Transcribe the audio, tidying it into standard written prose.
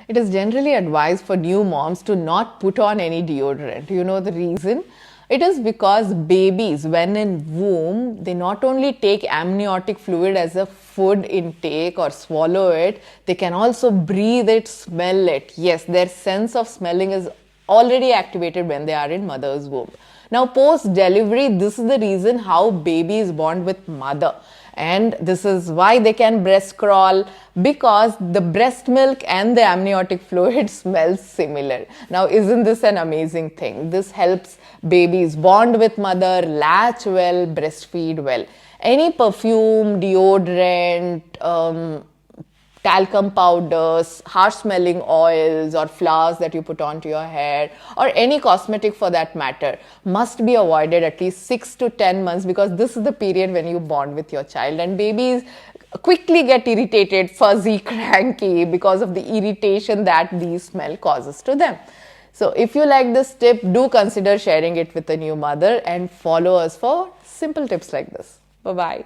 It is generally advised for new moms to not put on any deodorant. You know the reason? It is because babies, when in womb, they not only take amniotic fluid as a food intake or swallow it, they can also breathe it, smell it. Yes, their sense of smelling is already activated when they are in mother's womb. Now, post-delivery, this is the reason how babies bond with mother. And this is why they can breast crawl, because the breast milk and the amniotic fluid smells similar. Now, isn't this an amazing thing? This helps babies bond with mother, latch well, breastfeed well. Any perfume, deodorant, talcum powders, harsh smelling oils or flowers that you put onto your hair, or any cosmetic for that matter, must be avoided at least 6 to 10 months, because this is the period when you bond with your child, and babies quickly get irritated, fuzzy, cranky because of the irritation that the smell causes to them. So if you like this tip, do consider sharing it with a new mother and follow us for simple tips like this. Bye-bye.